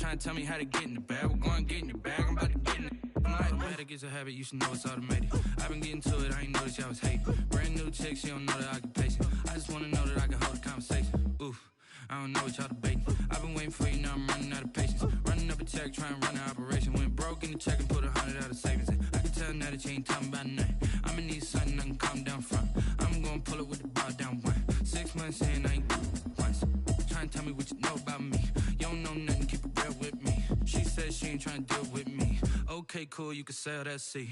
trying to tell me how to get in the bag. We're going to get in the bag, I'm about to get in it. I'm like, automatic is a habit, you should know it's automated. I've been getting to it, I ain't noticed y'all was hating. Brand new chick, she don't know the occupation. I just wanna know that I can hold a conversation. Oof, I don't know what y'all debating. I've been waiting for you, now I'm running out of patience. Running up a check, trying to run an operation. Went broke in the check and put 100 out of savings in. I can tell now that you ain't talking about nothing. I'ma need something I can calm down from. I'm gonna pull it with the bar down one. 6 months in, I ain't once. Trying to tell me what you know about me. You don't know nothing, keep it real with me. She said she ain't trying to deal with me. Okay, cool, you can sell that seat.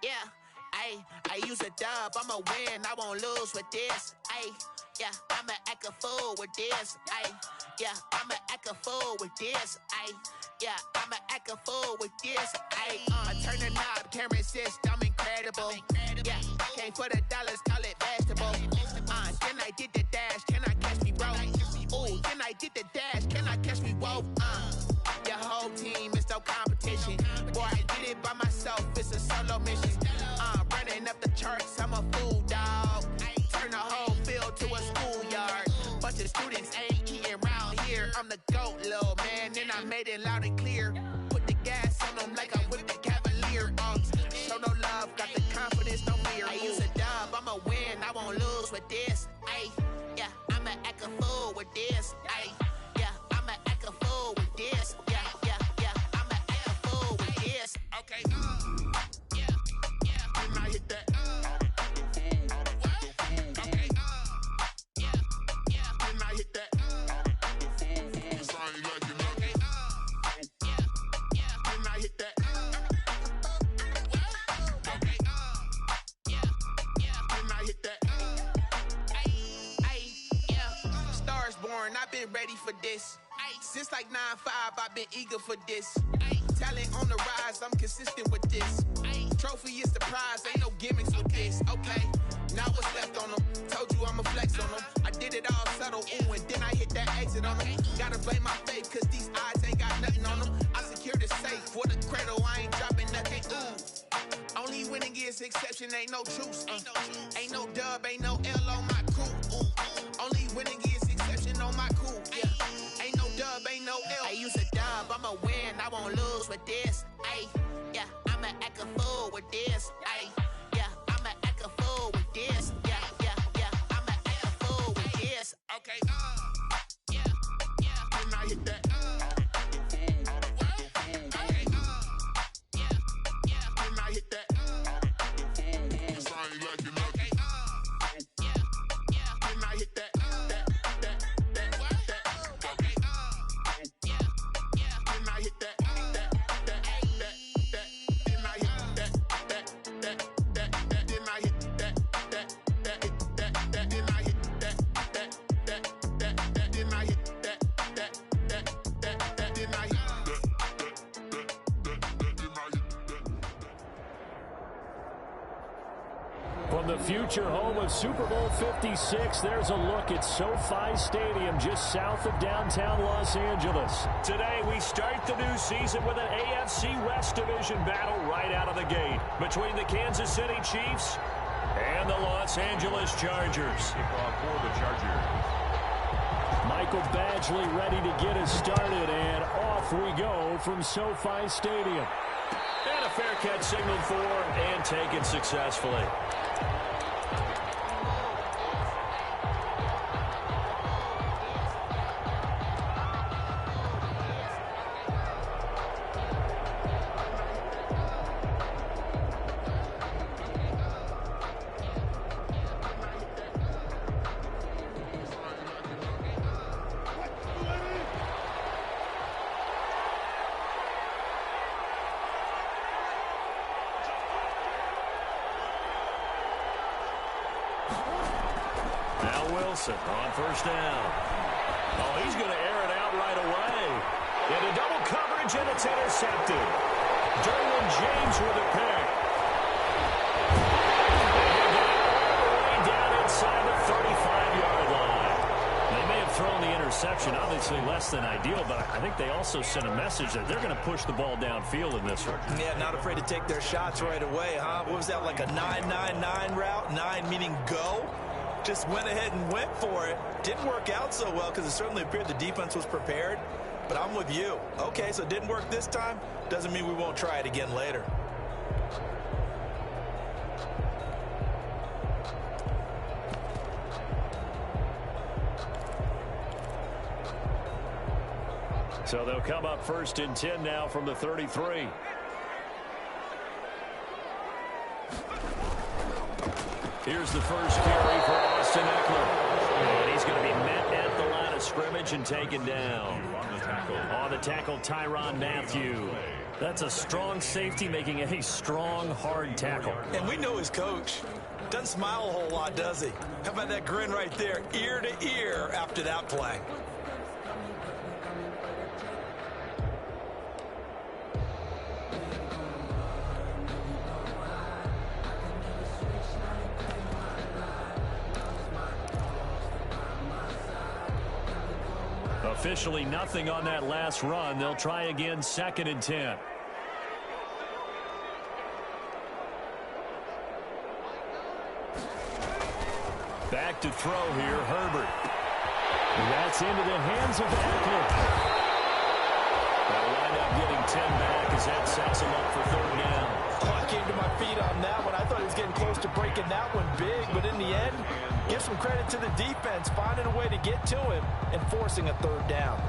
Yeah, I use a dub, I'ma win, I won't lose with this. Yeah, I'ma act a fool with this. Yeah, I'ma act a fool with this. Yeah, I'ma act a fool with this. I turn the knob, can't resist, I'm incredible. Yeah, came for the dollars, call it vegetable. Then I did the dash, can I catch me, bro? Ooh, then I did the dash, can I catch me, whoa? Your whole team is no competition. Boy, I did it by myself, it's a solo mission. Running up the charts, I'm a fool, dog. Turn the whole field to a schoolyard. Bunch of students ain't eating round here. I'm the GOAT, little man, and I made it loud and clear. Put the gas on them like I'm with the Cavalier. Show no love, got the confidence, no fear. I use a dub, I'ma win, I won't lose with this. Yeah, I'ma act a fool with this. Yeah, I'ma act a fool with this. Yeah, I'ma act a fool with this. Okay, and I hit that. Okay, and I hit that. Cause I ain't like it. Okay, and I hit that. Okay, and I hit that. Yeah, Stars born, I've been ready for this. Since like 9-5, I've been eager for this. Talent on the rise, I'm consistent with this. Trophy is the prize, ain't no gimmicks with this. Okay, now what's left on them? Told you I'ma flex on them. I did it all subtle, ooh, and then I hit that exit on them. Gotta blame my faith, cause these odds ain't got nothing on them. I secure the safe for the cradle, I ain't dropping nothing, ooh. Only winning is exception, ain't no truce. Ain't no dub, ain't no L on my crew, ooh. Only winning is exception on my crew, yeah. Ain't no dub, ain't no L. I use a dub, I'ma win, I won't lose with this. Yeah, I'ma act a fool with this. Yeah, I'ma act a fool with this. Yeah, I'ma act a fool with this. Okay, and I hit that. Okay, and I hit that. Cause I ain't like it. Okay, and I hit that. From the future home of Super Bowl 56, there's a look at SoFi Stadium just south of downtown Los Angeles. Today, we start the new season with an AFC West Division battle right out of the gate between the Kansas City Chiefs and the Los Angeles Chargers. Kickoff for the Chargers. Michael Badgley ready to get us started, and off we go from SoFi Stadium. And a fair catch signaled for and taken successfully. Wilson on first down. Oh, he's going to air it out right away. Into double coverage, and it's intercepted. Derwin James with a pick. And he'll get out interception. Obviously less than ideal, but I think they also sent a message that they're going to push the ball downfield in this one. Yeah, not afraid to take their shots right away, huh? What was that, like a 9-9-9 route? 9 meaning go? Just went ahead and went for it. Didn't work out so well because it certainly appeared the defense was prepared. But I'm with you. Okay, so it didn't work this time. Doesn't mean we won't try it again later. So they'll come up 1st and 10 now from the 33. Here's the first carry for Austin Eckler. And he's going to be met at the line of scrimmage and taken down. On the tackle, Tyrann Mathieu. That's a strong safety making a strong, hard tackle. And we know his coach. Doesn't smile a whole lot, does he? How about that grin right there, ear to ear after that play? Officially nothing on that last run. They'll try again 2nd and 10. Back to throw here, Herbert. And that's into the hands of Eckler. They'll wind up getting 10 back as that sets him up for 3rd down. Oh, I came to my feet on that one. I thought he was getting close to breaking that one big, but in the end, give some credit to the defense, finding a way to get to him and forcing a 3rd down.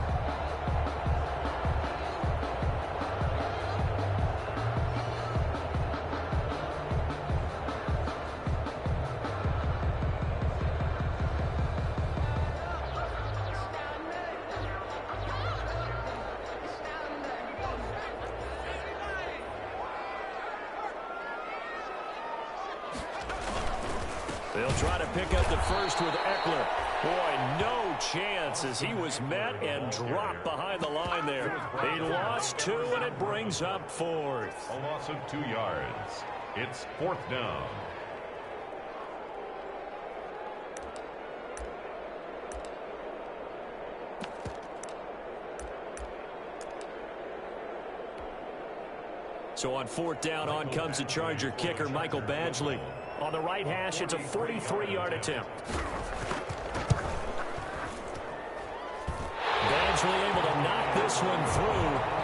They'll try to pick up the first with Eckler. Boy, no chance as he was met and dropped behind the line there. He lost 2, and it brings up 4th. A loss of 2 yards. It's 4th down. So on 4th down, on comes the Charger kicker, Michael Badgley. On the right hash, it's a 43-yard attempt. Badgley able to knock this one through.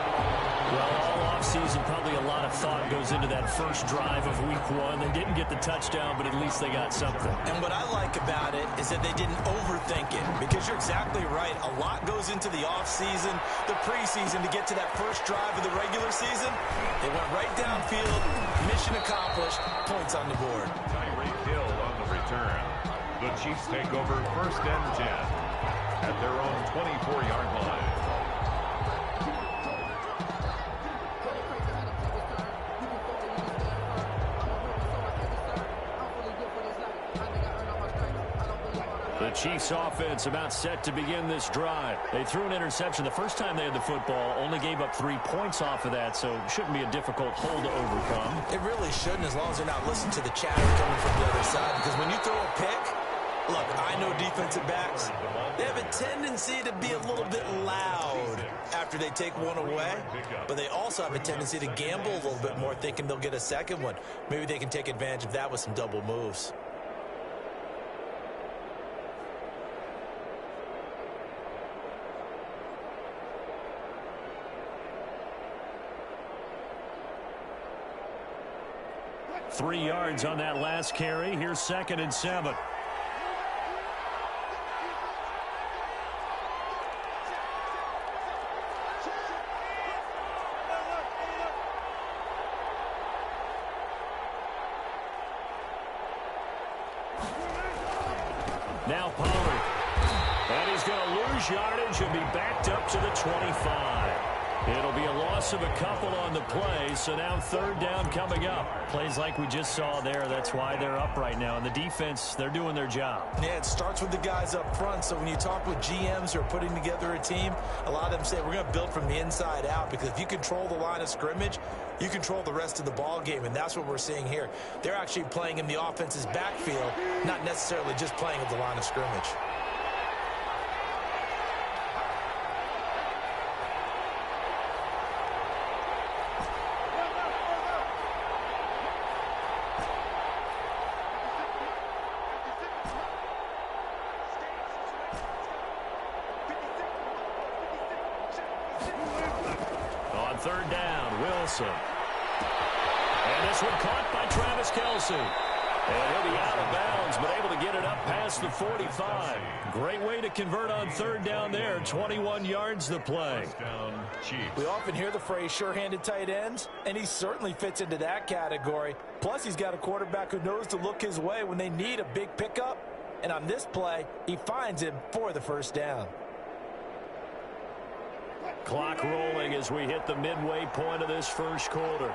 Well, all offseason, probably a lot of thought goes into that first drive of week 1. They didn't get the touchdown, but at least they got something. And what I like about it is that they didn't overthink it, because you're exactly right. A lot goes into the offseason, the preseason to get to that first drive of the regular season. They went right downfield, mission accomplished, points on the board. Tyreek Hill on the return. The Chiefs take over 1st and 10 at their own 24-yard line. The Chiefs offense about set to begin this drive. They threw an interception the first time they had the football, only gave up 3 points off of that, so it shouldn't be a difficult hole to overcome. It really shouldn't, as long as they're not listening to the chatter coming from the other side, because when you throw a pick, look, I know defensive backs, they have a tendency to be a little bit loud after they take one away, but they also have a tendency to gamble a little bit more, thinking they'll get a second one. Maybe they can take advantage of that with some double moves. Three yards on that last carry. Here's 2nd and 7. Now Pollard. And he's going to lose yardage and be backed up to the 25. It'll be a loss of a couple on the play, so now 3rd down coming up. Plays like we just saw there, that's why they're up right now. And the defense, they're doing their job. Yeah, it starts with the guys up front, so when you talk with GMs who are putting together a team, a lot of them say we're going to build from the inside out, because if you control the line of scrimmage, you control the rest of the ball game, and that's what we're seeing here. They're actually playing in the offense's backfield, not necessarily just playing at the line of scrimmage. third down. Wilson. And this one caught by Travis Kelce. And he'll be out of bounds, but able to get it up past the 45. Great way to convert on third down there. 21 yards the play. We often hear the phrase sure-handed tight ends, and he certainly fits into that category. Plus, he's got a quarterback who knows to look his way when they need a big pickup. And on this play, he finds him for the first down. Clock rolling as we hit the midway point of this first quarter.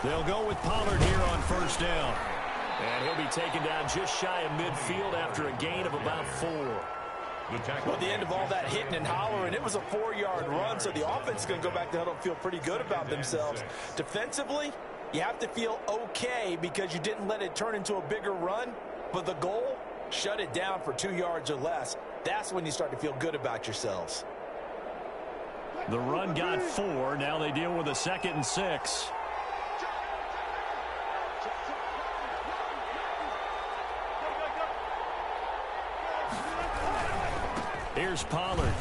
They'll go with Pollard here on first down. And he'll be taken down just shy of midfield after a gain of about 4. Well, at the end of all that hitting and hollering, it was a 4-yard run, so the offense is going to go back to huddle and feel pretty good about themselves. Defensively, you have to feel okay because you didn't let it turn into a bigger run, but the goal, shut it down for 2 yards or less. That's when you start to feel good about yourselves. The run got 4. Now they deal with a 2nd and 6. Here's Pollard.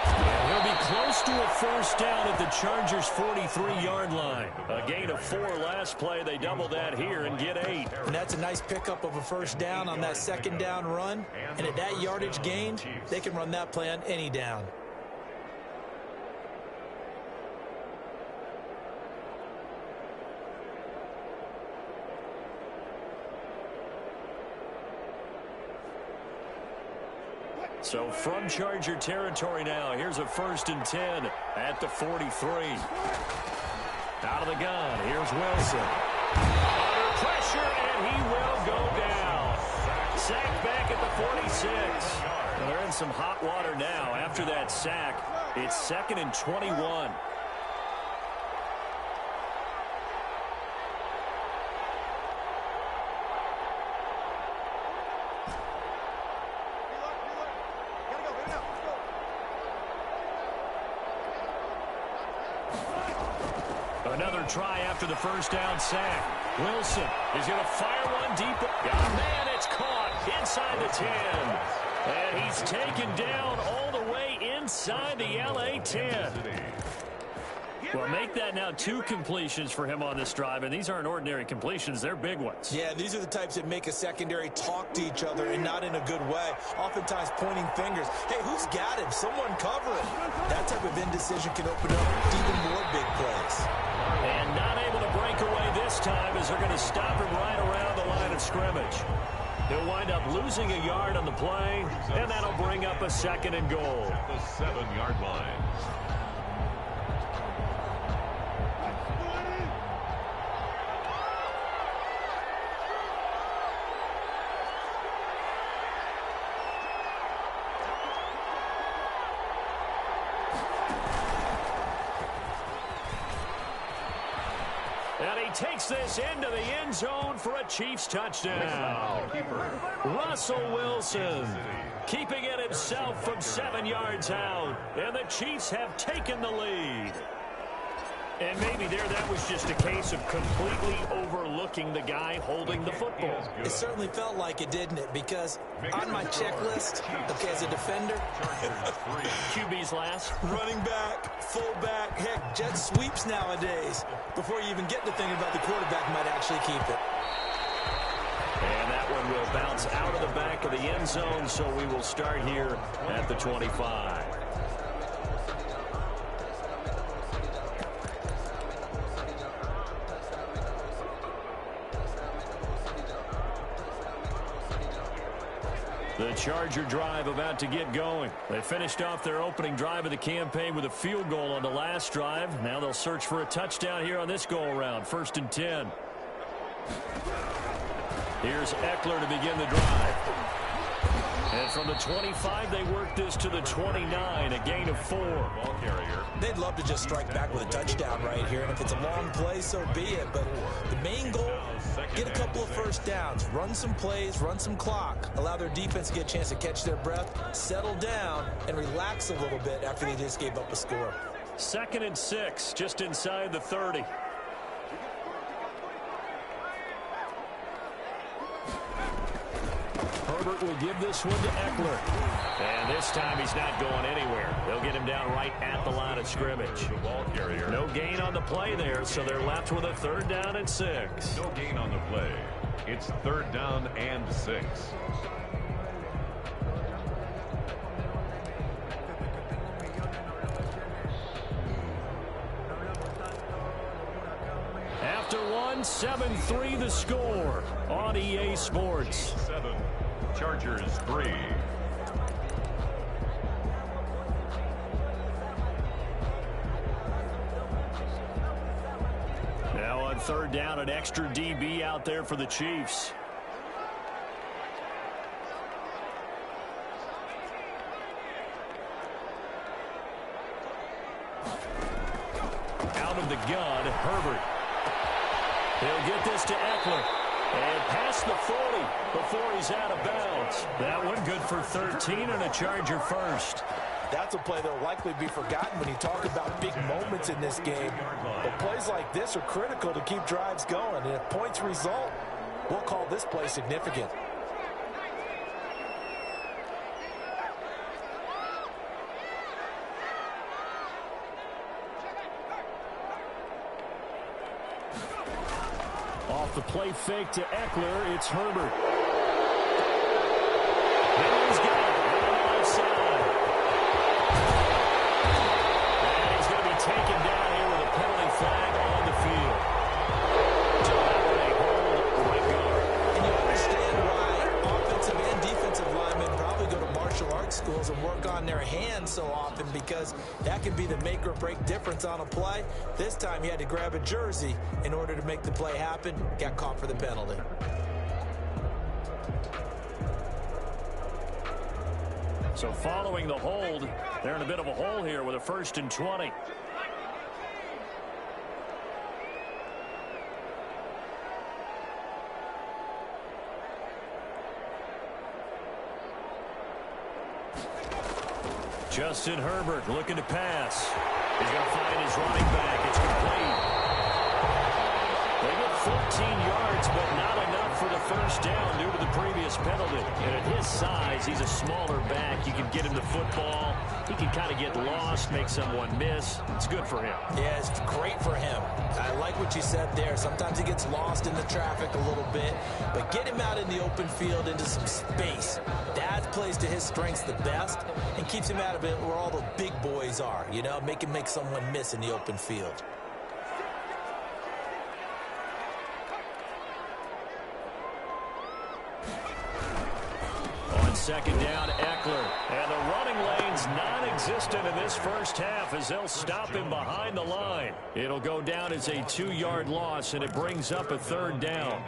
And he'll be close to a first down at the Chargers' 43-yard line. A gain of 4 last play. They double that here and get 8. And that's a nice pickup of a first down on that second down run. And at that yardage gain, they can run that play on any down. So from Charger territory now, here's a 1st and 10 at the 43. Out of the gun, here's Wilson. Under pressure, and he will go down. Sacked back at the 46. Well, they're in some hot water now. After that sack, it's 2nd and 21. Another try after the first down sack. Wilson is going to fire one deep. Oh, man, it's caught inside the 10. And he's taken down all the way inside the LA 10. Well, make that now 2 completions for him on this drive, and these aren't ordinary completions. They're big ones. Yeah, these are the types that make a secondary talk to each other and not in a good way. Oftentimes pointing fingers. Hey, who's got him? Someone cover it. That type of indecision can open up even more big plays. And not able to break away this time as they're going to stop him right around the line of scrimmage. He'll wind up losing a yard on the play, and that'll bring up a 2nd and goal. At the 7-yard line. And he takes this into the end zone for a Chiefs touchdown. Russell Wilson keeping it himself from 7 yards out. And the Chiefs have taken the lead. And maybe that was just a case of completely overlooking the guy holding the football. It certainly felt like it, didn't it? Because on my checklist, okay, as a defender, QB's last. running back, fullback, heck, jet sweeps nowadays. Before you even get to thinking about the quarterback might actually keep it. And that one will bounce out of the back of the end zone, so we will start here at the 25. The Charger drive about to get going. They finished off their opening drive of the campaign with a field goal on the last drive. Now they'll search for a touchdown here on this go-around. 1st and 10. Here's Eckler to begin the drive. And from the 25, they work this to the 29, a gain of 4. Ball carrier. They'd love to just strike back with a touchdown right here, and if it's a long play, so be it. But the main goal, get a couple of first downs, run some plays, run some clock, allow their defense to get a chance to catch their breath, settle down, and relax a little bit after they just gave up a score. 2nd and 6, just inside the 30. Herbert will give this one to Eckler. And this time he's not going anywhere. They'll get him down right at the line of scrimmage. No gain on the play there, so they're left with a 3rd down and 6. No gain on the play. It's 3rd down and 6. After one, 7-3 the score on EA Sports. 7, Chargers 3. Now on 3rd down, an extra DB out there for the Chiefs. Out of the gun, Herbert. He'll get this to Eckler. And past the 40 before he's out of bounds. That one good for 13 and a Charger first. That's a play that will likely be forgotten when you talk about big moments in this game. But plays like this are critical to keep drives going. And if points result, we'll call this play significant. Off the play fake to Eckler, it's Herbert. And he's got it on the left side. And he's going to be taken down here with a penalty flag on the field. So that would a hold right guard. And you understand why offensive and defensive linemen probably go to martial arts schools and work on their hands so often, because that can be the make or break difference on a play. This time he had to grab a jersey in order to make the play happen. Got caught for the penalty. So following the hold, they're in a bit of a hole here with a 1st and 20. Justin Herbert looking to pass. He's going to find his running back. It's complete. They get 14 yards, but not enough for the 1st down due to the previous penalty. And at his size, he's a smaller back. You can get him the football. He can kind of get lost, make someone miss. It's good for him. Yeah, it's great for him. I like what you said there. Sometimes he gets lost in the traffic a little bit, but get him out in the open field into some space. That plays to his strengths the best and keeps him out of it where all the big boys are, you know, make him make someone miss in the open field. On 2nd down, Eckler. And the running lane's non-existent in this 1st half as they'll stop him behind the line. It'll go down as a 2-yard loss, and it brings up a 3rd down.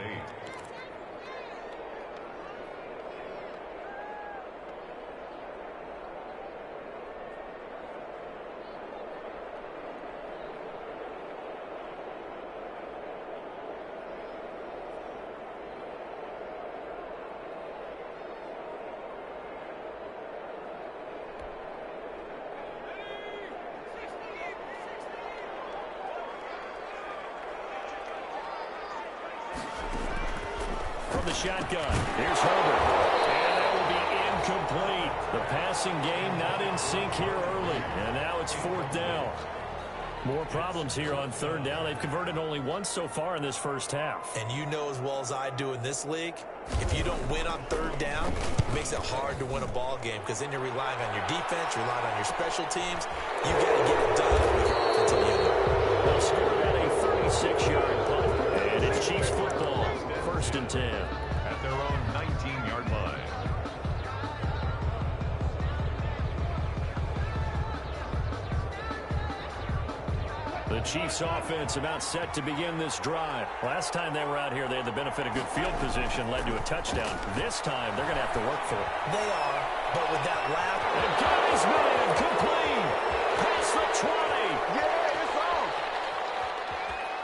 The shotgun. Here's Herbert. And that will be incomplete. The passing game not in sync here early. And now it's 4th down. More problems here on 3rd down. They've converted only once so far in this 1st half. And you know as well as I do in this league, if you don't win on 3rd down, it makes it hard to win a ball game, because then you're relying on your defense, you're relying on your special teams. You got to get it done with your offensive unit. They'll score at a 36-yard punt. And it's Chiefs football. 1st and 10. At their own 19-yard line. The Chiefs offense about set to begin this drive. Last time they were out here, they had the benefit of good field position, led to a touchdown. This time, they're going to have to work for it. They are, but with that lap. And Guy's man complete. Past the 20. Yeah, it's on.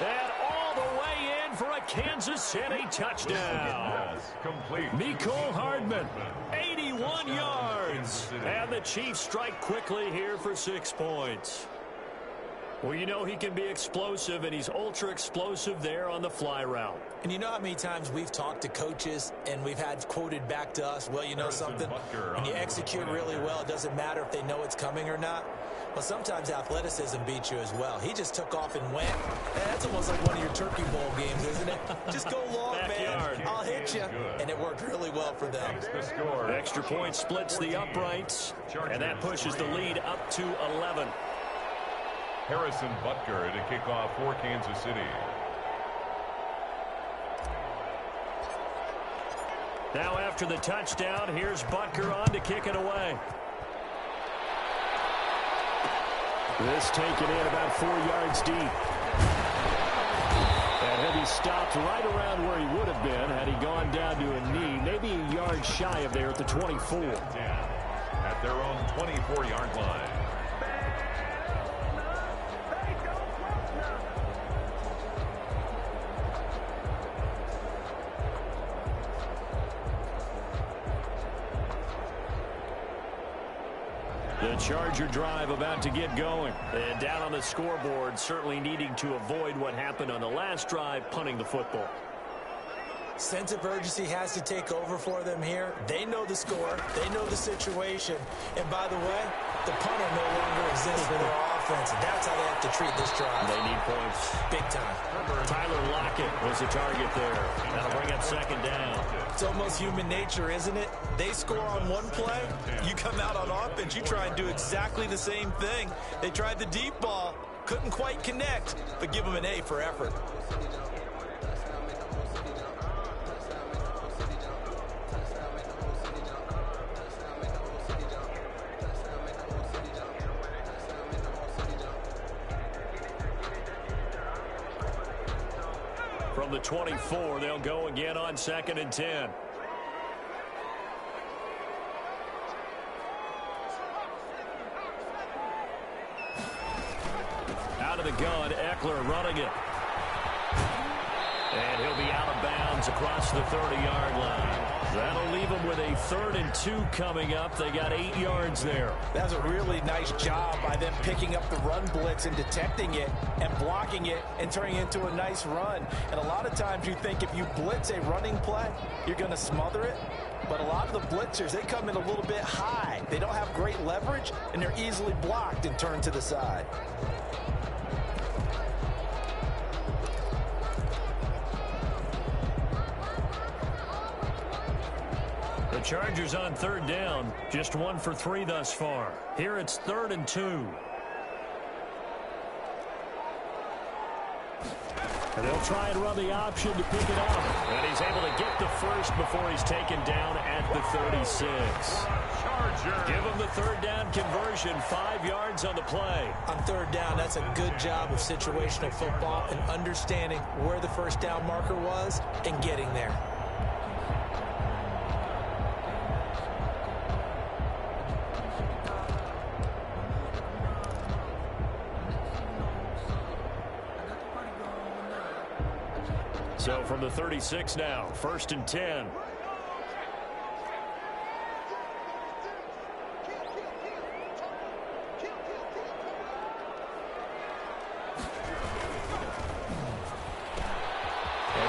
And all the way in for a Kansas City touchdown. Complete. Mecole Hardman, 81 yards. And the Chiefs strike quickly here for 6 points. Well, you know he can be explosive, and he's ultra-explosive there on the fly route. And you know how many times we've talked to coaches and we've had quoted back to us, well, you know something, when you execute really well, it doesn't matter if they know it's coming or not. Well, sometimes athleticism beats you as well. He just took off and went. That's almost like one of your Turkey Bowl games, isn't it? Just go long, man. I'll hit you. And it worked really well for them. Extra point splits the uprights, and that pushes the lead up to 11. Harrison Butker to kick off for Kansas City. Now after the touchdown, here's Butker on to kick it away. This taken in about 4 yards deep. And he'll be stopped right around where he would have been had he gone down to a knee, maybe a yard shy of there at the 24. At their own 24-yard line. The Charger drive about to get going. And down on the scoreboard, certainly needing to avoid what happened on the last drive, punting the football. Sense of urgency has to take over for them here. They know the score. They know the situation. And by the way, the punter no longer exists for their offense. And that's how they have to treat this drive. They need points. Big time. Tyler Lockett was the target there. That'll bring up second down. It's almost human nature, isn't it? They score on one play. You come out on offense, you try and do exactly the same thing. They tried the deep ball. Couldn't quite connect, but give them an A for effort. From the 24, they'll go again on 2nd and 10. Out of the gun, Eckler running it. And he'll be out of bounds across the 30-yard line. That'll leave them with a 3rd and 2 coming up. They got 8 yards there. That's a really nice job by them picking up the run blitz and detecting it and blocking it and turning it into a nice run. And a lot of times you think if you blitz a running play, you're going to smother it. But a lot of the blitzers, they come in a little bit high. They don't have great leverage, and they're easily blocked and turned to the side. The Chargers on 3rd down, just 1 for 3 thus far. Here it's 3rd and 2. And they'll try and run the option to pick it up. And he's able to get the first before he's taken down at the 36. Give him the 3rd down conversion, 5 yards on the play. On 3rd down, that's a good job of situational football and understanding where the first down marker was and getting there. So from the 36 now, 1st and 10. A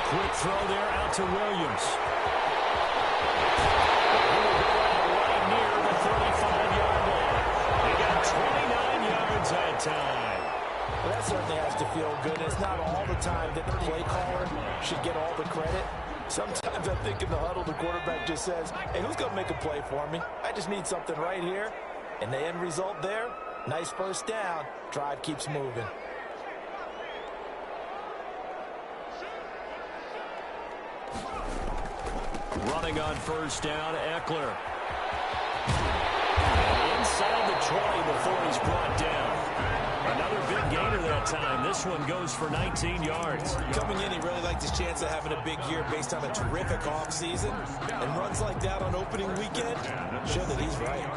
quick throw there out to Williams. He will go out right near the 35-yard line. He got 29 yards that time. Well, that certainly has to feel good. It's not all the time that the play caller should get all the credit. Sometimes I think in the huddle, the quarterback just says, hey, who's going to make a play for me? I just need something right here. And the end result there, nice first down. Drive keeps moving. Running on 1st down, Eckler. And inside the 20 before he's brought down. Another big gainer that time. This one goes for 19 yards. Coming in, he really liked his chance of having a big year based on a terrific offseason. And runs like that on opening weekend show that he's right.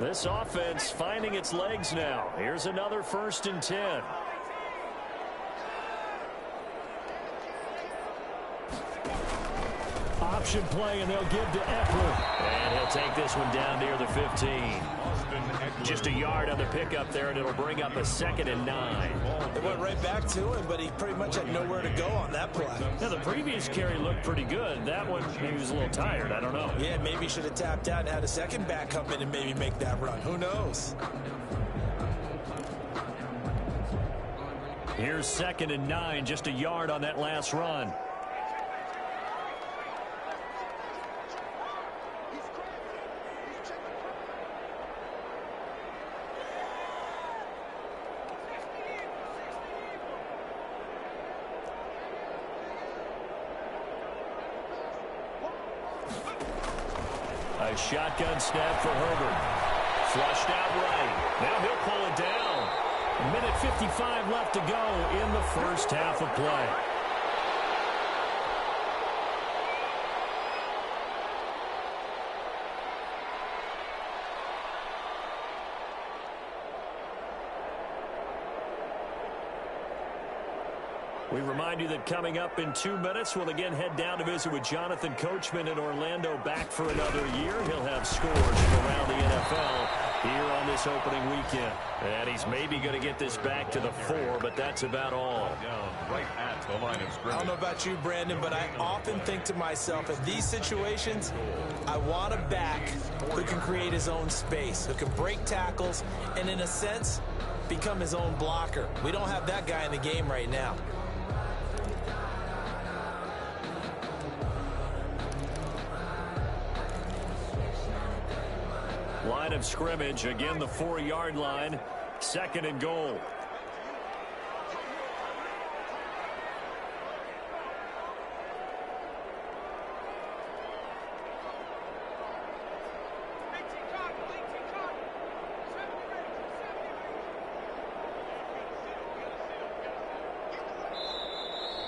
This offense finding its legs now. Here's another 1st and 10. Option play, and they'll give to Eckler. And he'll take this one down near the 15. Just a yard on the pickup there, and it'll bring up a 2nd and 9. It went right back to him, but he pretty much had nowhere to go on that play. Now, the previous carry looked pretty good. That one, maybe he was a little tired. I don't know. Yeah, maybe he should have tapped out and had a second back come in and maybe make that run. Who knows? Here's 2nd and 9, just a yard on that last run. A shotgun snap for Herbert. Flushed out right. Now he'll pull it down. A minute 55 left to go in the first half of play. We remind you that coming up in 2 minutes, we'll again head down to visit with Jonathan Coachman in Orlando, back for another year. He'll have scores from around the NFL here on this opening weekend. And he's maybe going to get this back to the 4, but that's about all. Right at the line of scrimmage. I don't know about you, Brandon, but I often think to myself, in these situations, I want a back who can create his own space, who can break tackles, and in a sense, become his own blocker. We don't have that guy in the game right now. Line of scrimmage, again the 4-yard line, 2nd and goal.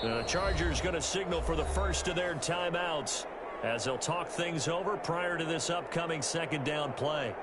The Chargers going to signal for the first of their timeouts as they'll talk things over prior to this upcoming 2nd down play.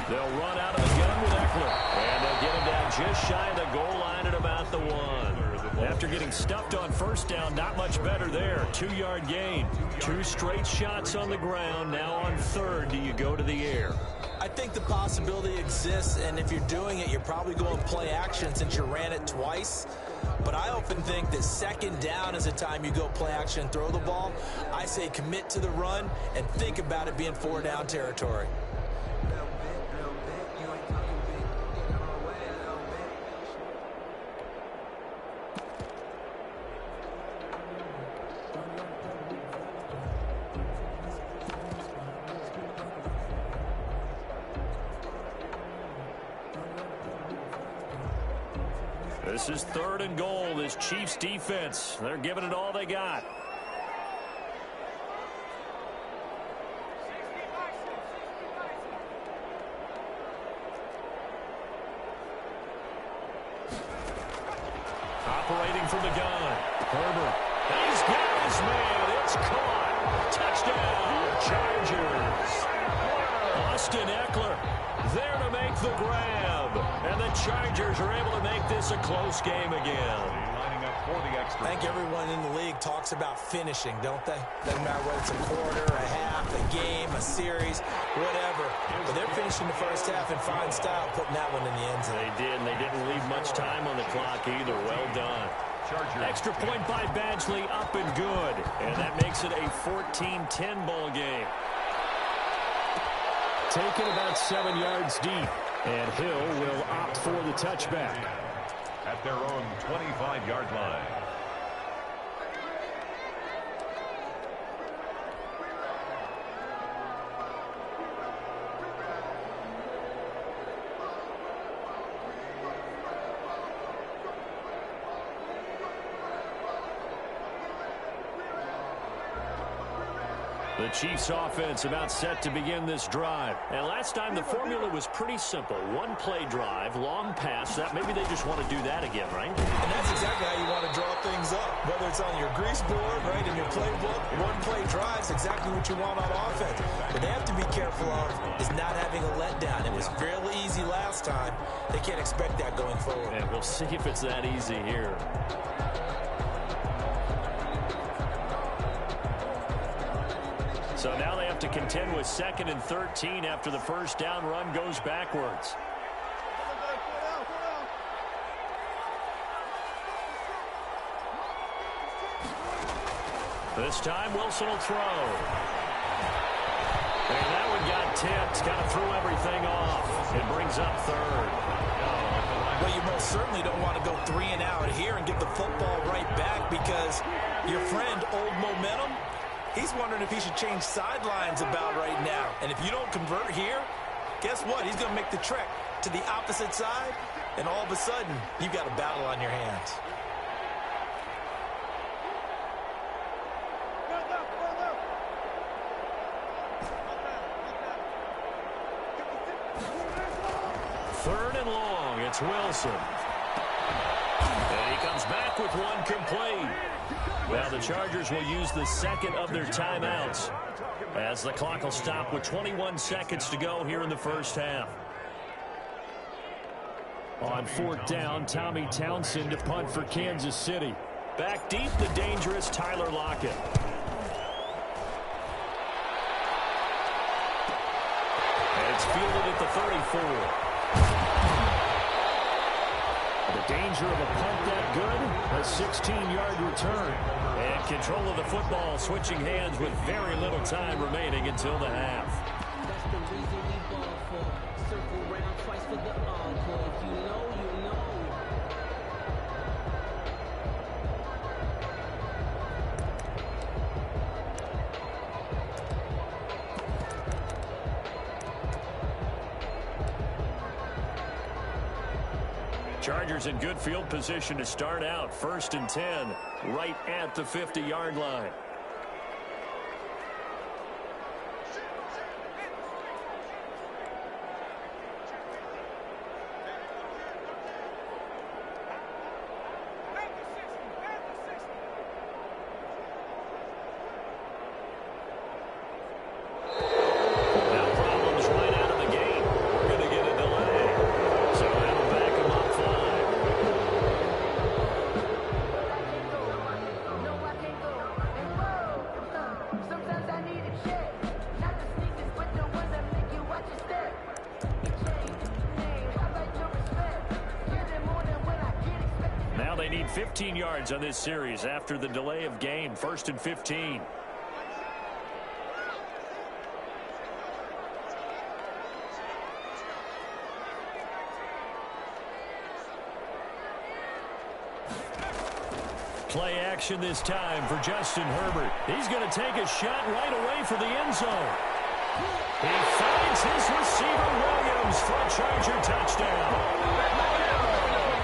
They'll run out of the gun with Eckler. And they'll get him down just shy of the goal line at about the 1. After getting stuffed on 1st down, not much better there. 2-yard gain. 2 straight shots on the ground. Now on 3rd, do you go to the air? I think the possibility exists, and if you're doing it, you're probably going play action since you ran it twice. But I often think that 2nd down is the time you go play action and throw the ball. I say commit to the run and think about it being 4-down territory. This is 3rd and goal. This Chiefs defense, they're giving it all they got. Operating from the gun, Herbert. He's got his man. It's caught. Touchdown, Chargers. Austin Eckler there to make the grab. And the Chargers are able to make this a close game again. Lining up for the extra. I think everyone in the league talks about finishing, don't they? Doesn't matter whether it's a quarter, a half, a game, a series, whatever. But they're finishing the first half in fine style, putting that one in the end zone. They did, and they didn't leave much time on the clock either. Well done. Extra point by Badgley, up and good. And that makes it a 14-10 ball game. Taken about 7 yards deep. And Hill will opt for the touchback. At their own 25-yard line. The Chiefs offense about set to begin this drive. And last time the formula was pretty simple. One play drive, long pass. That maybe they just want to do that again, right? And that's exactly how you want to draw things up. Whether it's on your grease board, right, in your playbook, one play drive is exactly what you want on offense. What they have to be careful of is not having a letdown. It was fairly easy last time. They can't expect that going forward. And we'll see if it's that easy here. So now they have to contend with 2nd and 13 after the first down run goes backwards. This time Wilson will throw. And that one got tipped. Kind of threw everything off. It brings up 3rd. Well, you most certainly don't want to go 3 and out here and get the football right back because your friend, Old Momentum, he's wondering if he should change sidelines about right now. And if you don't convert here, guess what? He's going to make the trek to the opposite side, and all of a sudden, you've got a battle on your hands. Third and long, it's Wilson. And he comes back with one complete. Well, the Chargers will use the second of their timeouts as the clock will stop with 21 seconds to go here in the first half. On 4th down, Tommy Townsend to punt for Kansas City. Back deep, the dangerous Tyler Lockett. And it's fielded at the 34. The danger of a punt that good, a 16-yard return. And control of the football switching hands with very little time remaining until the half. That's the reason we ball for. Circle round twice for the encore. If you know, you know. Chargers in good field position to start out. 1st and 10, right at the 50-yard line. They need 15 yards on this series after the delay of game. 1st and 15. Play action this time for Justin Herbert. He's going to take a shot right away for the end zone. He finds his receiver Williams for a Charger touchdown.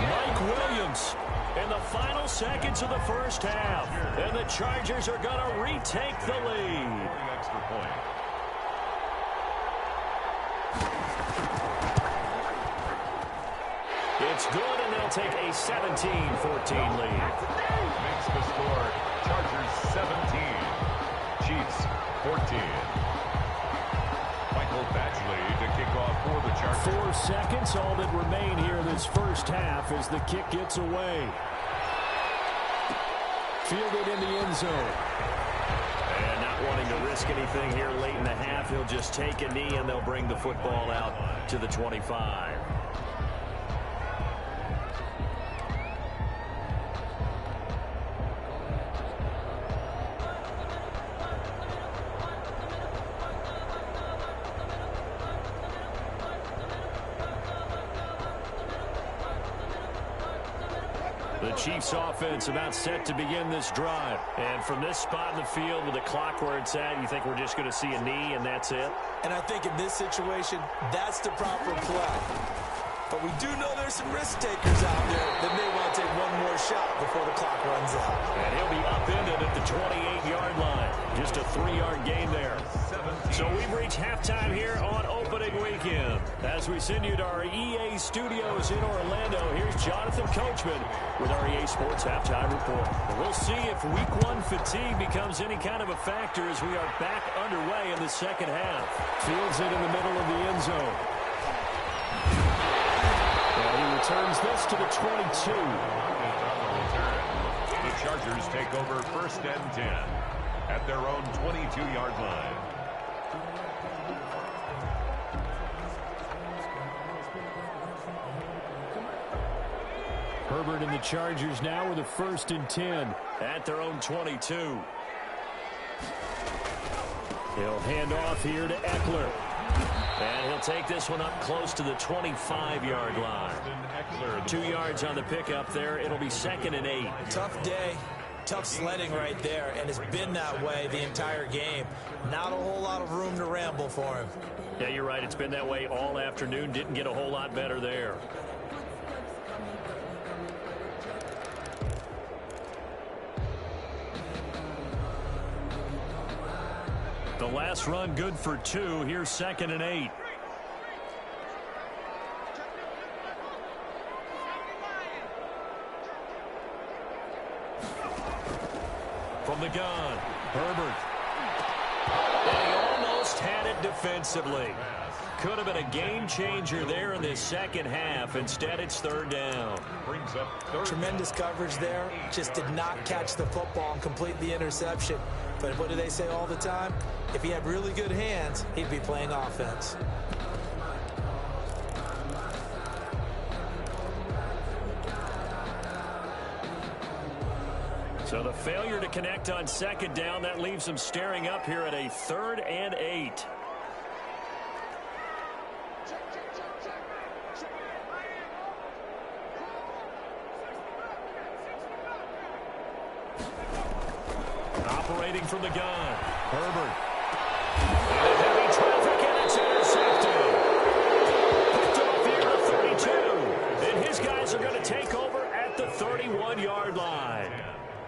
Mike Williams in the final seconds of the first half. And the Chargers are going to retake the lead. Extra point. It's good, and they'll take a 17-14 lead. Makes the score Chargers 17, Chiefs 14. Michael Badgley to kick off for the Chargers. 4 seconds, all that remain here this first half as the kick gets away. Fielded in the end zone. And not wanting to risk anything here late in the half, he'll just take a knee and they'll bring the football out to the 25. The Chiefs offense about set to begin this drive. And from this spot in the field with the clock where it's at, you think we're just going to see a knee and that's it? And I think in this situation, that's the proper play. But we do know there's some risk takers out there that may want to take one more shot before the clock runs out. And he'll be upended at the 28-yard line. Just a 3-yard gain there. So we've reached halftime here on opening weekend. As we send you to our EA studios in Orlando, here's Jonathan Coachman with our EA Sports Halftime Report. We'll see if Week 1 fatigue becomes any kind of a factor as we are back underway in the second half. Fields it in the middle of the end zone. And he returns this to the 22. The Chargers take over 1st and 10 at their own 22-yard line. Herbert and the Chargers now with a 1st and 10 at their own 22. He'll hand off here to Eckler. And he'll take this one up close to the 25-yard line. 2 yards on the pickup there. It'll be 2nd and 8. Tough day. Tough sledding right there, and it's been that way the entire game. Not a whole lot of room to ramble for him. Yeah, you're right. It's been that way all afternoon. Didn't get a whole lot better there. The last run good for 2. Here's 2nd and 8. From the gun, Herbert. And he almost had it defensively. Could have been a game changer there in this second half. Instead, it's 3rd down. Tremendous coverage there. Just did not catch the football and complete the interception. But what do they say all the time? If he had really good hands, he'd be playing offense. So the failure to connect on 2nd down, that leaves them staring up here at a 3rd and 8. Operating from the gun, Herbert. And heavy traffic, and it's intercepted. Picked off here at 32. And his guys are going to take over at the 31-yard line.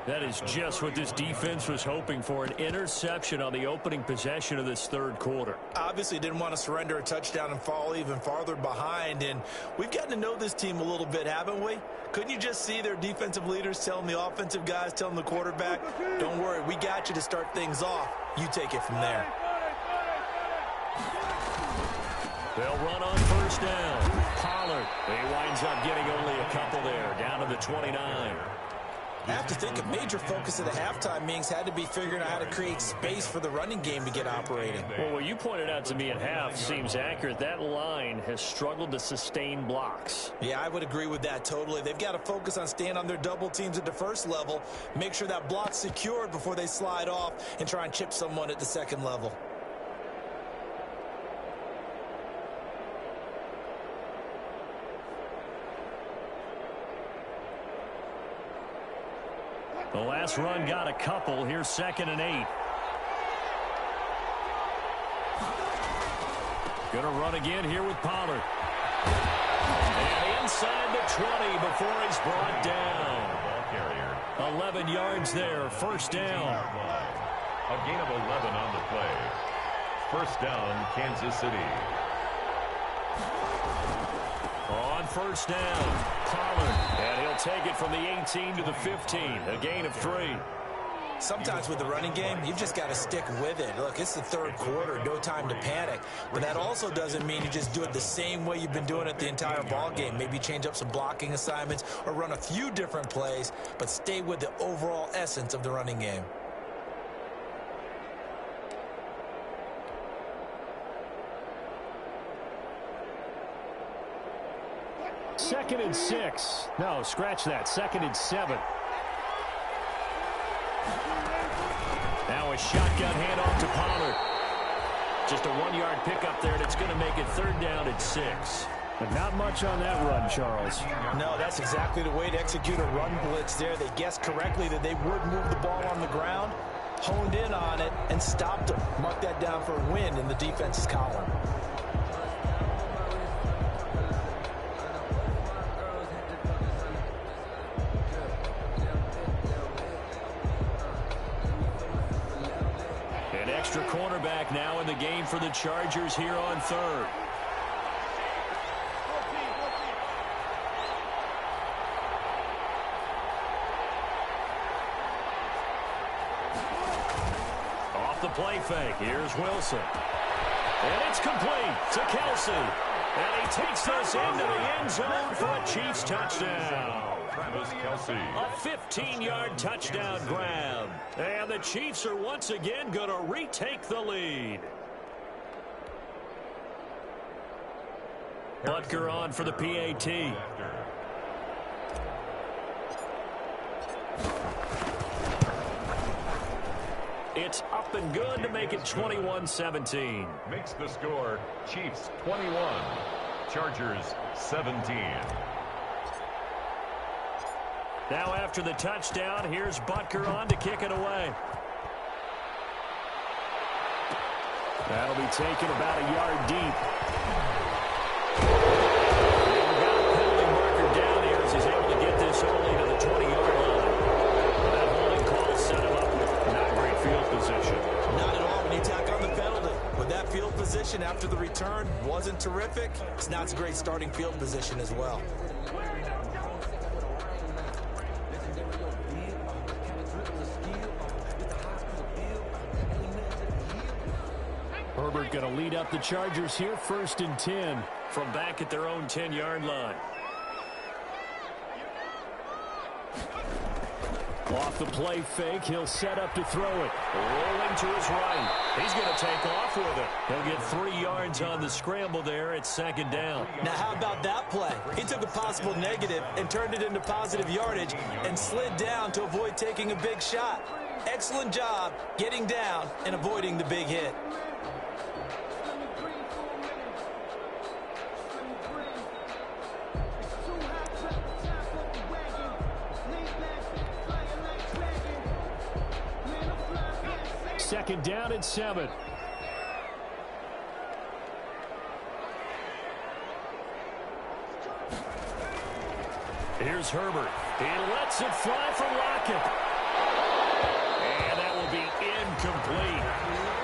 That is just what this defense was hoping for, an interception on the opening possession of this 3rd quarter. Obviously didn't want to surrender a touchdown and fall even farther behind, and we've gotten to know this team a little bit, haven't we? Couldn't you just see their defensive leaders telling the offensive guys, telling the quarterback, don't worry, we got you to start things off. You take it from there. They'll run on 1st down. Pollard, he winds up getting only a couple there, down to the 29. I have to think a major focus of the halftime meetings had to be figuring out how to create space for the running game to get operating. Well, what you pointed out to me at half seems accurate. That line has struggled to sustain blocks. Yeah, I would agree with that totally. They've got to focus on staying on their double teams at the 1st level, make sure that block's secured before they slide off and try and chip someone at the 2nd level. The last run got a couple. Here's 2nd and 8. Going to run again here with Pollard. And inside the 20 before he's brought down. 11 yards there. 1st down. A gain of 11 on the play. 1st down, Kansas City. On 1st down, Pollard. And he'll take it from the 18 to the 15. A gain of 3. Sometimes with the running game, you've just got to stick with it. Look, it's the 3rd quarter, no time to panic. But that also doesn't mean you just do it the same way you've been doing it the entire ball game. Maybe change up some blocking assignments or run a few different plays, but stay with the overall essence of the running game. 2nd and 6. No, scratch that. 2nd and 7. Now a shotgun handoff to Pollard. Just a 1-yard pickup there, and it's going to make it 3rd down at 6. But not much on that run, Charles. No, that's exactly the way to execute a run blitz there. They guessed correctly that they would move the ball on the ground, honed in on it, and stopped them. Mark that down for a win in the defense's column. An extra cornerback now in the game for the Chargers here on third. The play fake. Here's Wilson. And it's complete to Kelsey. And he takes this into the end zone for a Chiefs touchdown. Travis Kelsey. A 15-yard touchdown grab. And the Chiefs are once again going to retake the lead. Butker on for the PAT. It's up and good to make it 21-17. Makes the score Chiefs 21, Chargers 17. Now after the touchdown, here's Butker on to kick it away. That'll be taken about a yard deep. We've got a penalty marker down here as he's able to get this only to the 20-yard line. That holding call set him up with not great field position. Not at all when you tack on the penalty. With that field position after the return wasn't terrific, it's not a great starting field position as well. Herbert going to lead up the Chargers here, 1st and 10 from back at their own 10-yard line. Off the play fake, he'll set up to throw it. Rolling to his right. He's going to take off with it. He'll get 3 yards on the scramble there. It's 2nd down. Now, how about that play? He took a possible negative and turned it into positive yardage and slid down to avoid taking a big shot. Excellent job getting down and avoiding the big hit. Second down and 7. Here's Herbert. He lets it fly for Lockett. And that will be incomplete.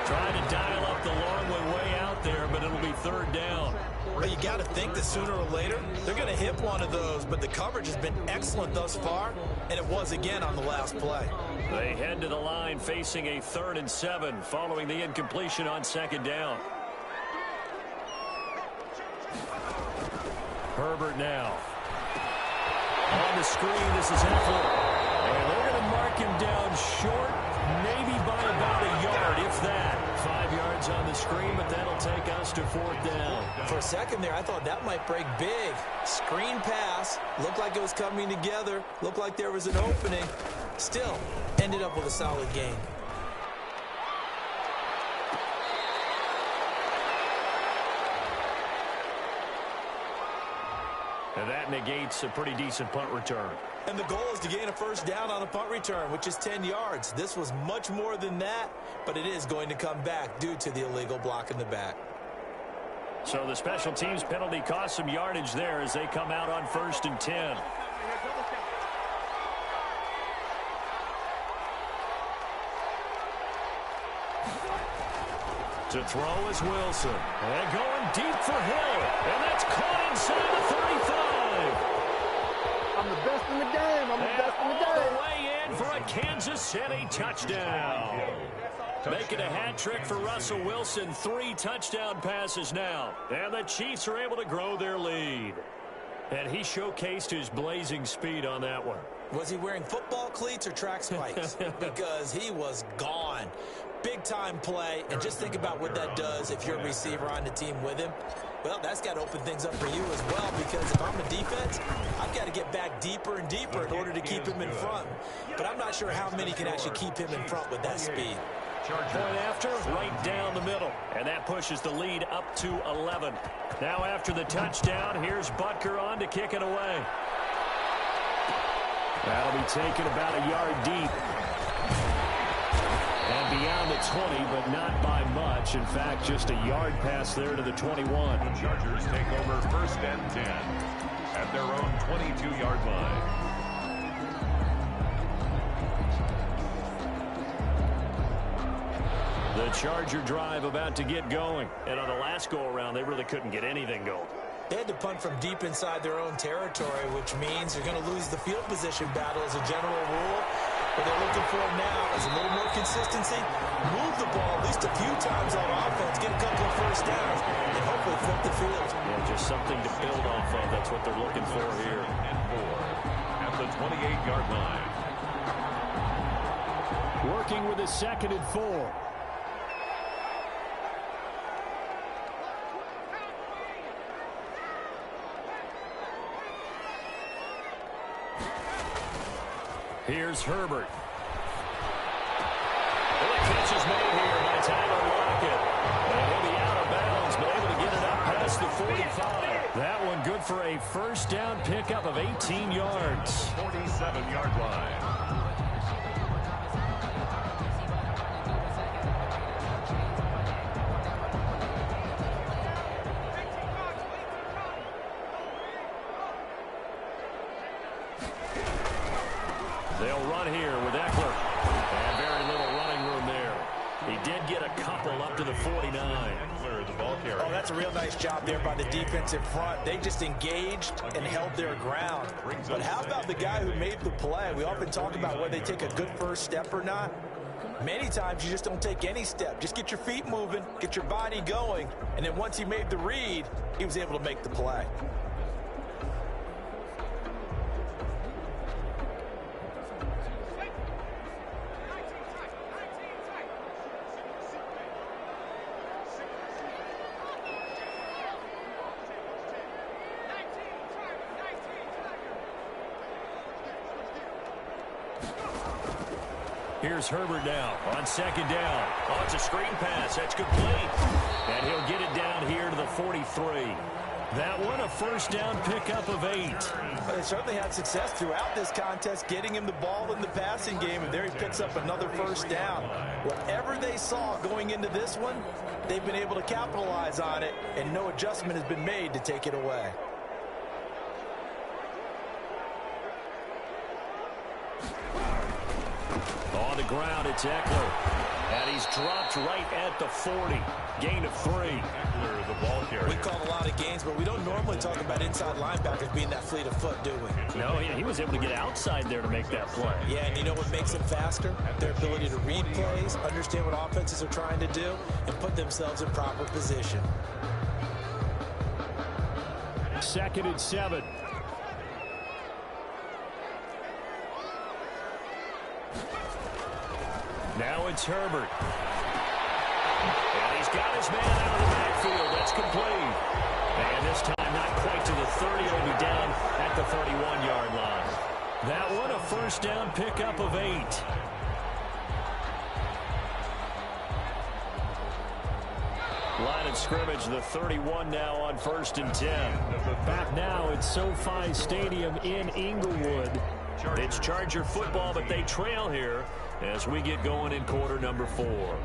Trying to dial up the long way out there, but it'll be 3rd down. Well, you got to think that sooner or later they're going to hit one of those, but the coverage has been excellent thus far, and it was again on the last play. They head to the line facing a 3rd and 7 following the incompletion on 2nd down. Herbert now. On the screen, this is Eckler. And they're going to mark him down short, maybe by about a yard, if that. 5 yards on the screen, but that'll take us to 4th down. For a second there, I thought that might break big. Screen pass. Looked like it was coming together. Looked like there was an opening. Still, ended up with a solid gain. And that negates a pretty decent punt return. And the goal is to gain a 1st down on a punt return, which is 10 yards. This was much more than that, but it is going to come back due to the illegal block in the back. So the special teams penalty cost some yardage there as they come out on 1st and 10. To throw is Wilson. And going deep for Hill. And that's caught inside the 35. I'm the best in the game. I'm the best in the game. All the way in for a Kansas City touchdown. Making a hat trick for Russell Wilson. 3 touchdown passes now. And the Chiefs are able to grow their lead. And he showcased his blazing speed on that one. Was he wearing football cleats or track spikes? Because he was gone. Big-time play, and just think about what that does if you're a receiver on the team with him. Well, that's got to open things up for you as well, because if I'm a defense, I've got to get back deeper and deeper in order to keep him in front. But I'm not sure how many can actually keep him in front with that speed. Point after, right down the middle. And that pushes the lead up to 11. Now after the touchdown, here's Butker on to kick it away. That'll be taken about a yard deep. And beyond the 20, but not by much. In fact, just a yard pass there to the 21. The Chargers take over 1st and 10 at their own 22-yard line. The Charger drive about to get going. And on the last go-around, they really couldn't get anything going. They had to punt from deep inside their own territory, which means they're going to lose the field position battle as a general rule. What they're looking for now is a little more consistency, move the ball at least a few times on offense, get a couple of first downs, and hopefully flip the field. Yeah, just something to build off of. That's what they're looking for here. And 4 at the 28-yard line. Working with a 2nd and 4. Here's Herbert. Well, the catch is made here by Tyler Lockett. And he'll be out of bounds, but able to get it up past the 45. That one good for a first down pickup of 18 yards. 47-yard line. They'll run here with Eckler. And very little running room there. He did get a couple up to the 49. Eckler, the ball carrier. Oh, that's a real nice job there by the defense in front. They just engaged and held their ground. But how about the guy who made the play? We often talk about whether they take a good first step or not. Many times you just don't take any step. Just get your feet moving, get your body going, and then once he made the read, he was able to make the play. Here's Herbert now on 2nd down. Oh, it's a screen pass. That's complete. And he'll get it down here to the 43. That one a first down pickup of 8. They certainly had success throughout this contest, getting him the ball in the passing game, and there he picks up another first down. Whatever they saw going into this one, they've been able to capitalize on it, and no adjustment has been made to take it away. On the ground, it's Eckler. And he's dropped right at the 40. Gain of 3. Eckler, the ball carrier. We call a lot of gains, but we don't normally talk about inside linebackers being that fleet of foot, do we? No, he was able to get outside there to make that play. Yeah, and you know what makes them faster? Their ability to read plays, understand what offenses are trying to do, and put themselves in proper position. 2nd and 7. Now it's Herbert. And he's got his man out of the backfield. That's complete. And this time not quite to the 30. It'll be down at the 31-yard line. That one a first down pickup of 8. Line of scrimmage, the 31 now on 1st and 10. Back now at SoFi Stadium in Inglewood. It's Charger football, but they trail here as we get going in quarter number 4.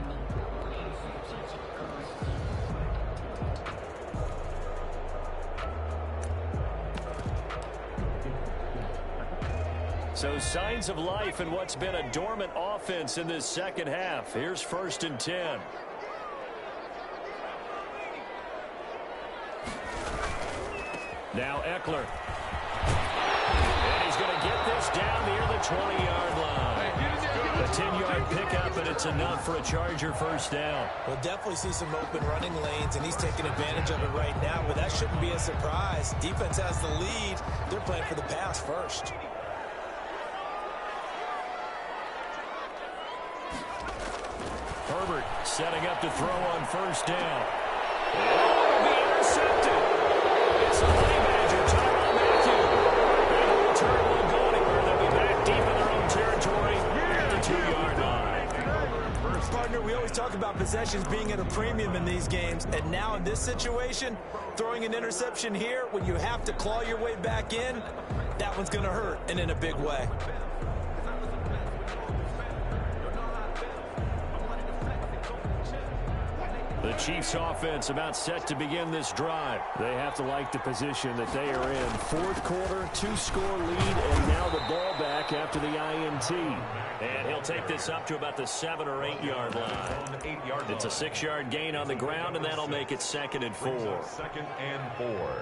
So signs of life in what's been a dormant offense in this second half. Here's 1st and 10. Now Eckler. And he's going to get this down near the 20-yard line. A 10-yard pickup, and it's enough for a Charger first down. We'll definitely see some open running lanes, and he's taking advantage of it right now, but that shouldn't be a surprise. Defense has the lead. They're playing for the pass first. Herbert setting up to throw on 1st down. Oh, be intercepted. It's the Honey Badger, Tyrann Mathieu. They will return, won't go anywhere. They'll be back deep in their own territory at the 2-yard line. Partner, we talk about possessions being at a premium in these games, and now in this situation, throwing an interception here when you have to claw your way back in, that one's going to hurt, and in a big way. The Chiefs offense about set to begin this drive. They have to like the position that they are in. Fourth quarter, 2-score lead, and now the ball back after the INT. And he'll take this up to about the 7 or 8 yard line. It's a 6-yard gain on the ground, and that'll make it 2nd and 4. 2nd and 4.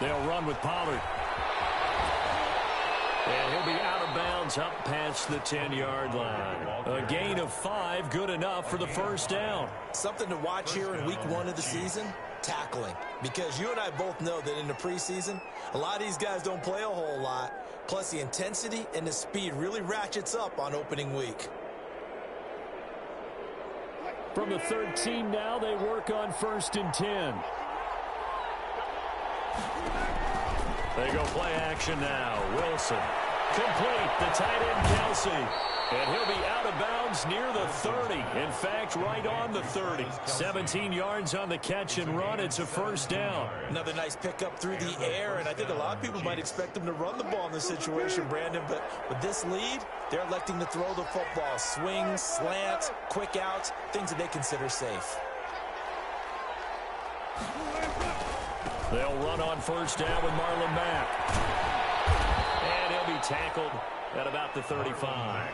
They'll run with Pollard. And he'll be out of bounds up past the 10-yard line. A gain of 5, good enough for the first down. Something to watch here in week 1 of the season, tackling. Because you and I both know that in the preseason, a lot of these guys don't play a whole lot. Plus the intensity and the speed really ratchets up on opening week. From the 13 now, they work on 1st and 10. They go play action now. Wilson. Complete. The tight end, Kelsey. And he'll be out of bounds near the 30. In fact, right on the 30. 17 yards on the catch and run. It's a first down. Another nice pickup through the air, and I think a lot of people might expect them to run the ball in this situation, Brandon. But with this lead, they're electing to throw the football. Swings, slants, quick outs, things that they consider safe. They'll run on first down with Marlon Mack. And he'll be tackled at about the 35.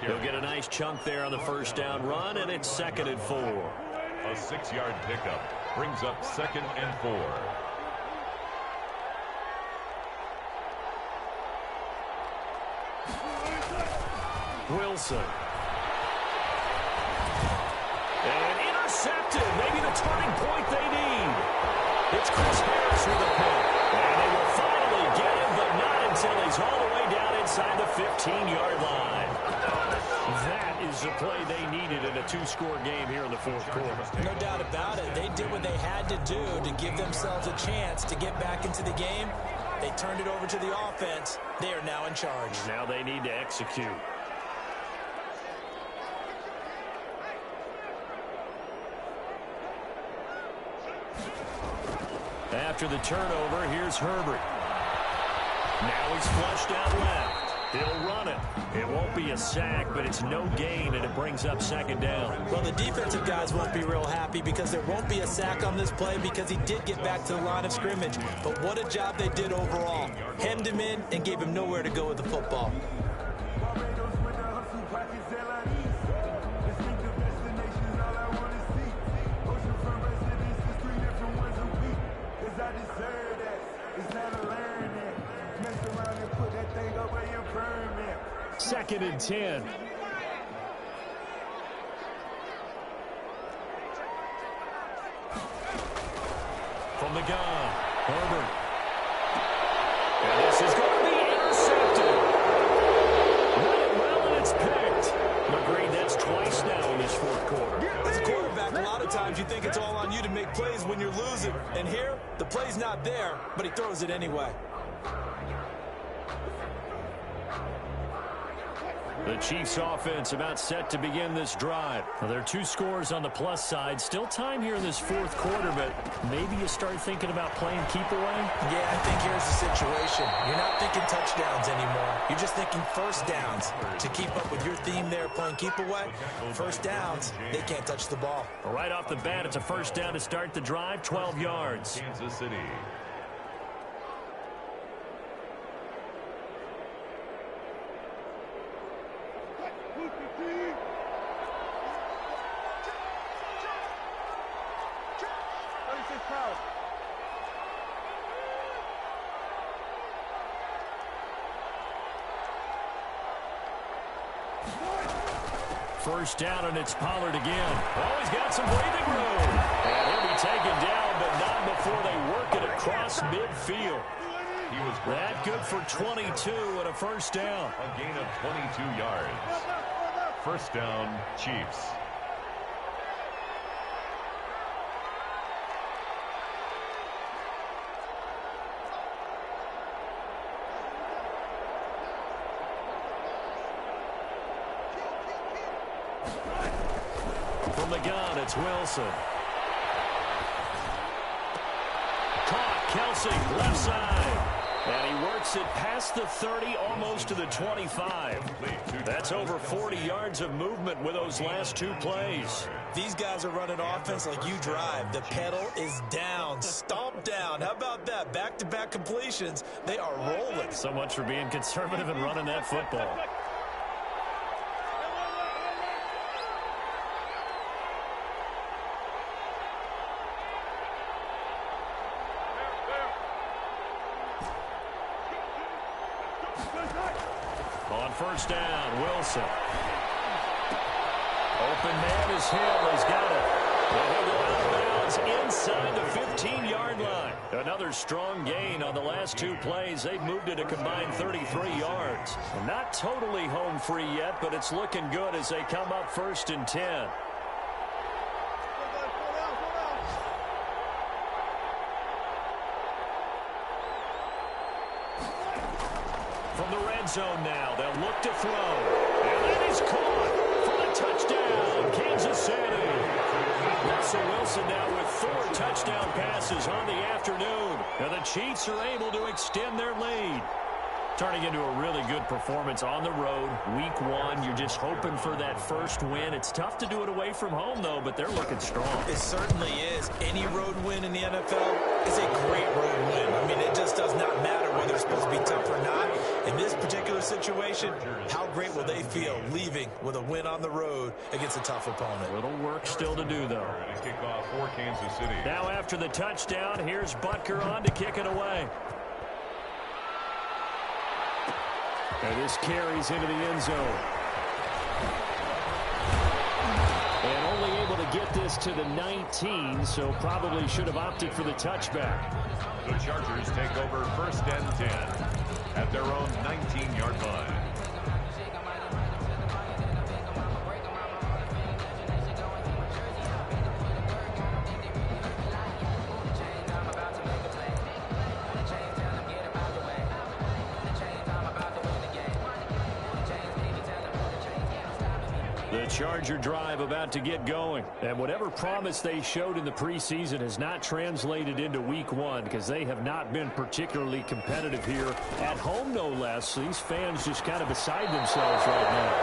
He'll get a nice chunk there on the first down run, and it's 2nd and 4. A 6-yard pickup brings up 2nd and 4. Wilson. And intercepted. Maybe the turning point they need. It's Chris Harris with a pick. And they will finally get him, but not until he's all the way down inside the 15-yard line. That is the play they needed in a 2-score game here in the 4th quarter. No doubt about it. They did what they had to do to give themselves a chance to get back into the game. They turned it over to the offense. They are now in charge. Now they need to execute. After the turnover, here's Herbert. Now he's flushed out left. He'll run it. It won't be a sack, but it's no gain, and it brings up 2nd down. Well, the defensive guys won't be real happy because there won't be a sack on this play because he did get back to the line of scrimmage. But what a job they did overall. Hemmed him in and gave him nowhere to go with the football. Second and 10. From the gun, Herbert. And this is going to be intercepted. Well, and it's picked. Agreed, that's twice now in this 4th quarter. As a quarterback, a lot of times you think it's all on you to make plays when you're losing. And here, the play's not there, but he throws it anyway. The Chiefs offense about set to begin this drive. Now, there are 2 scores on the plus side. Still time here in this 4th quarter, but maybe you start thinking about playing keep away? Yeah, I think here's the situation. You're not thinking touchdowns anymore. You're just thinking first downs. To keep up with your theme there, playing keep away, first downs, they can't touch the ball. Right off the bat, it's a first down to start the drive, 12 yards. Kansas City. First down, and it's Pollard again. Oh, he's got some breathing room. And he'll be taken down, but not before they work it across midfield. He was that good for 22 and a first down. A gain of 22 yards. First down, Chiefs. From the gun, it's Wilson. Caught, Kelsey, left side. And he works it past the 30, almost to the 25. That's over 40 yards of movement with those last two plays. These guys are running offense like you drive. The pedal is down, stomp down. How about that? Back-to-back completions. They are rolling. So much for being conservative and running that football. On first down, Wilson. Open man is Hill. He's got it. And he'll go out of bounds inside the 15-yard line. Another strong gain on the last two plays. They've moved it a combined 33 yards. Not totally home free yet, but it's looking good as they come up 1st and 10. From the red zone now, they'll look to throw. And that is caught for the touchdown, Kansas City. Russell Wilson now with 4 touchdown passes on the afternoon. And the Chiefs are able to extend their lead. Turning into a really good performance on the road. Week 1, you're just hoping for that first win. It's tough to do it away from home, though, but they're looking strong. It certainly is. Any road win in the NFL is a great road win. I mean, it just does not matter whether it's supposed to be tough or not. In this particular situation, how great will they feel leaving with a win on the road against a tough opponent? Little work still to do, though. And a kickoff for Kansas City. Now after the touchdown, here's Butker on to kick it away. And this carries into the end zone. And only able to get this to the 19, so probably should have opted for the touchback. The Chargers take over 1st and 10 at their own 19-yard line. The Charger drive about to get going. And whatever promise they showed in the preseason has not translated into week 1 because they have not been particularly competitive here at home, no less. These fans just kind of beside themselves right now.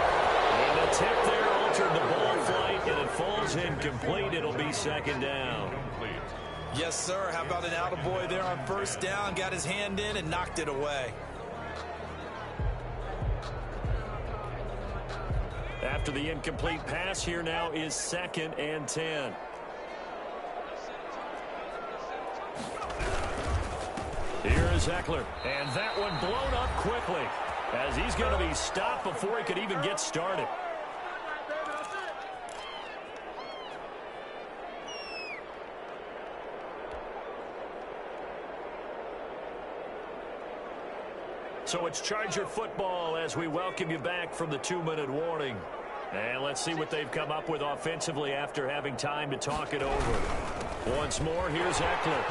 And the tip there altered the ball flight, and it falls incomplete. It'll be 2nd down. Yes, sir. How about an attaboy there on 1st down? Got his hand in and knocked it away. After the incomplete pass, here now is 2nd and 10. Here is Eckler, and that one blown up quickly as he's going to be stopped before he could even get started. So it's Charger football as we welcome you back from the 2-minute warning. And let's see what they've come up with offensively after having time to talk it over. Once more, here's Eckler.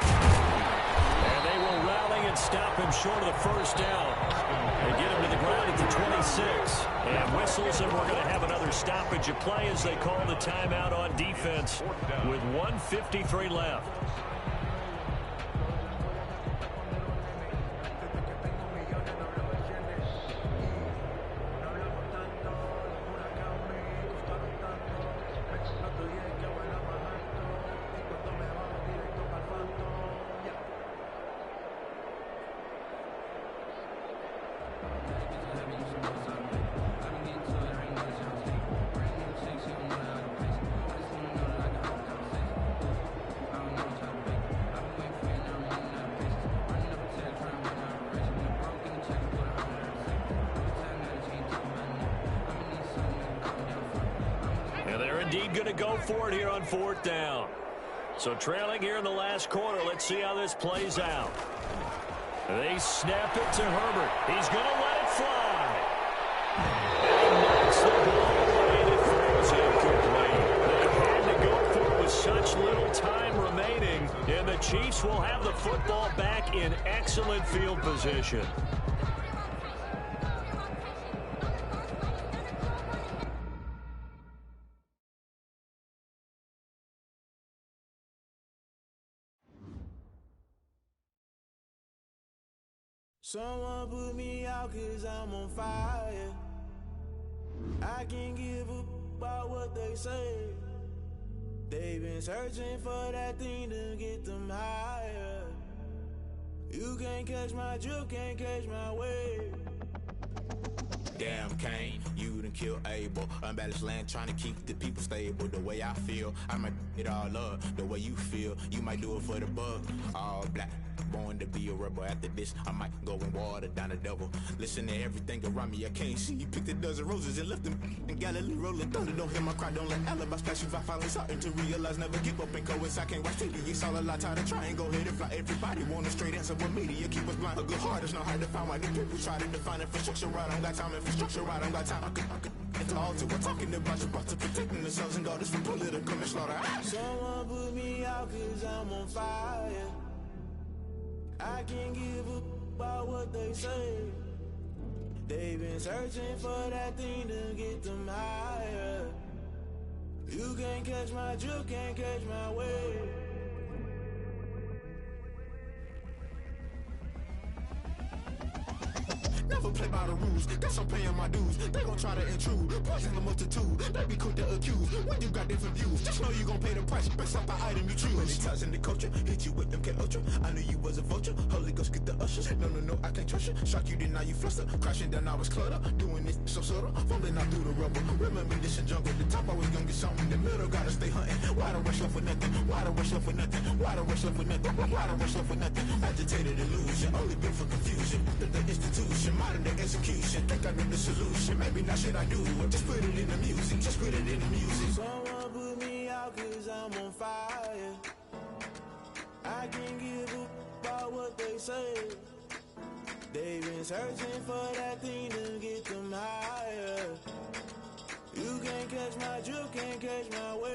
And they will rally and stop him short of the 1st down. They get him to the ground at the 26. And whistles, and we're going to have another stoppage of play as they call the timeout on defense with 1:53 left. Going to go for it here on 4th down. So trailing here in the last quarter. Let's see how this plays out. They snap it to Herbert. He's going to let it fly. And he knocks the ball away and it throws incomplete. They had to go for it with such little time remaining. And the Chiefs will have the football back in excellent field position. Someone put me out 'cause I'm on fire. I can't give a about what they say. They've been searching for that thing to get them higher. You can't catch my drift, can't catch my wave. Damn, Kane, you done killed Abel. Unbalanced land trying to keep the people stable. The way I feel, I might it all up. The way you feel, you might do it for the buck. All black, born to be a rebel. After this, I might go and water down the devil. Listen to everything around me, I can't see. You picked a dozen roses and left them in Galilee rolling thunder. Don't hear my cry, don't let alibis splash. If I finally starting to realize, never give up and coincide. I can't watch TV, it's all a lot. Tired of trying, go ahead and fly. Everybody want a straight answer with media. Keep us blind, a good heart is not hard to find. Why the people try to define infrastructure right? I don't got time, infrastructure right, I don't got time. I could into altar. We're talking about you, about to protecting the sons and daughters from political slaughter. Someone put me out 'cause I'm on fire. I can't give a about what they say. They've been searching for that thing to get them higher. You can't catch my drift, can't catch my wave. Never play by the rules, guess I'm paying my dues. They gon' try to intrude, poison the multitude. They be quick to accuse, when you got different views. Just know you gon' pay the price, based off the item you choose. Many times in the culture, hit you with MK Ultra. I knew you was a vulture, Holy Ghost get the ushers. No, I can't trust you. Shock you, then now you fluster. Crashing down, I was clutter. Doing this so subtle, falling out through the rubble. Remember this in jungle, the top always gonna get something. The middle gotta stay hunting. Why the rush left for nothing? Why the rush left for nothing? Why the rush left for nothing? Why the rush left for nothing? Agitated illusion, only built for confusion. The institution, modern day execution. Think I know the solution. Maybe not shit I do. Just put it in the music. Just put it in the music. Someone put me out 'cause I'm on fire. I can't give a about what they say. They've been searching for that thing to get them higher. You can't catch my drift, can't catch my wave.